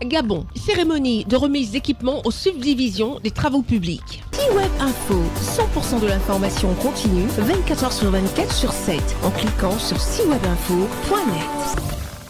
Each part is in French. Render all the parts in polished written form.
Gabon, cérémonie de remise d'équipements aux subdivisions des travaux publics. C-Web Info, 100% de l'information continue, 24h sur 24 sur 7, en cliquant sur cwebinfo.net.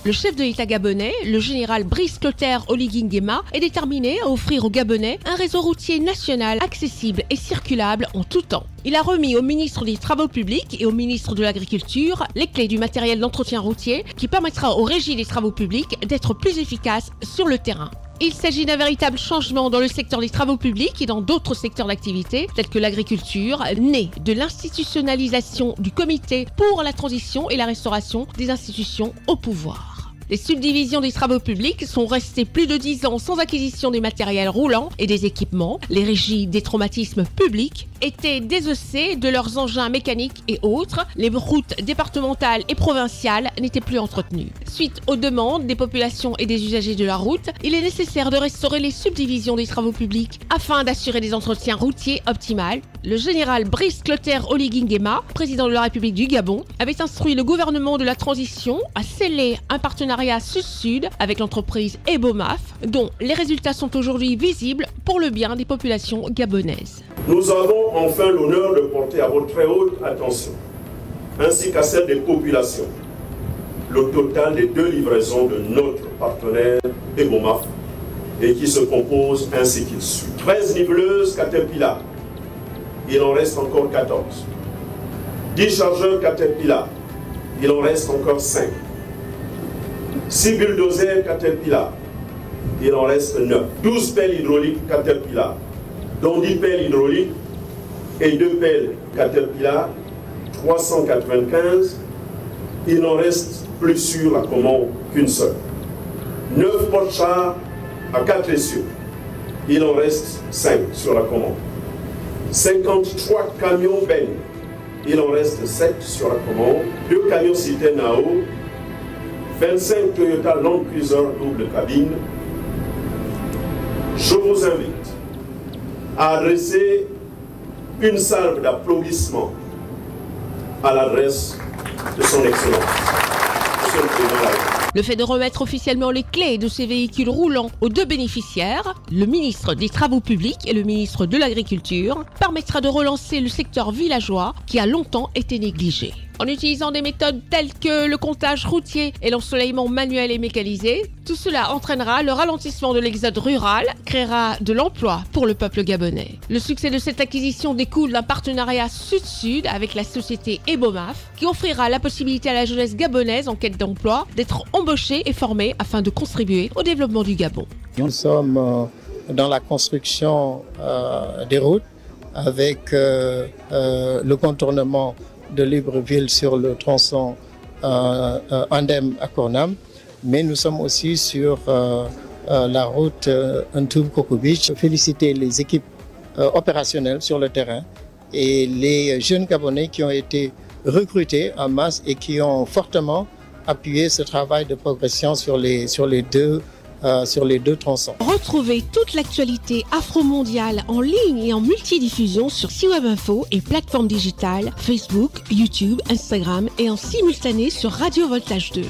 Le chef de l'État gabonais, le général Brice Clotaire Oligui Nguema, est déterminé à offrir aux Gabonais un réseau routier national accessible et circulable en tout temps. Il a remis au ministre des Travaux publics et au ministre de l'Agriculture les clés du matériel d'entretien routier qui permettra aux régies des travaux publics d'être plus efficaces sur le terrain. Il s'agit d'un véritable changement dans le secteur des travaux publics et dans d'autres secteurs d'activité, tels que l'agriculture, né de l'institutionnalisation du comité pour la transition et la restauration des institutions au pouvoir. Les subdivisions des travaux publics sont restées plus de 10 ans sans acquisition des matériels roulants et des équipements. Les régies des traumatismes publics étaient désossées de leurs engins mécaniques et autres. Les routes départementales et provinciales n'étaient plus entretenues. Suite aux demandes des populations et des usagers de la route, il est nécessaire de restaurer les subdivisions des travaux publics afin d'assurer des entretiens routiers optimaux. Le général Brice Clotaire Oligui Nguema, président de la République du Gabon, avait instruit le gouvernement de la transition à sceller un partenariat sud-sud avec l'entreprise Ebomaf, dont les résultats sont aujourd'hui visibles pour le bien des populations gabonaises. Nous avons enfin l'honneur de porter à votre très haute attention, ainsi qu'à celle des populations, le total des 2 livraisons de notre partenaire Ebomaf et qui se compose ainsi qu'il suit. 13 niveleuses Caterpillar, il en reste encore 14. 10 chargeurs Caterpillar, il en reste encore 5. 6 bulldozers Caterpillar, il en reste 9. 12 pelles hydrauliques Caterpillar, dont 10 pelles hydrauliques et 2 pelles Caterpillar, 395, il n'en reste plus sur la commande qu'une seule. 9 porte-chars à 4 essieux, il en reste 5 sur la commande. 53 camions bennes, il en reste 7 sur la commande. 2 camions citernes à eau, 25 Toyota Land Cruiser double cabine. Je vous invite à adresser une salve d'applaudissements à l'adresse de son Excellence, Monsieur le Président de la République. Le fait de remettre officiellement les clés de ces véhicules roulants aux 2 bénéficiaires, le ministre des Travaux publics et le ministre de l'Agriculture, permettra de relancer le secteur villageois qui a longtemps été négligé. En utilisant des méthodes telles que le comptage routier et l'ensoleillement manuel et mécanisé, tout cela entraînera le ralentissement de l'exode rural, créera de l'emploi pour le peuple gabonais. Le succès de cette acquisition découle d'un partenariat sud-sud avec la société Ebomaf, qui offrira la possibilité à la jeunesse gabonaise en quête d'emploi d'être embauchée et formée afin de contribuer au développement du Gabon. Nous sommes dans la construction des routes avec le contournement de Libreville sur le tronçon Andem à Kornam, mais nous sommes aussi sur la route Ntoum-Coco-Beach. Féliciter les équipes opérationnelles sur le terrain et les jeunes Gabonais qui ont été recrutés en masse et qui ont fortement appuyé ce travail de progression sur les deux tronçons. Retrouvez toute l'actualité afro-mondiale en ligne et en multidiffusion sur C-Web Info et plateformes digitales Facebook, YouTube, Instagram et en simultané sur Radio Voltage 2.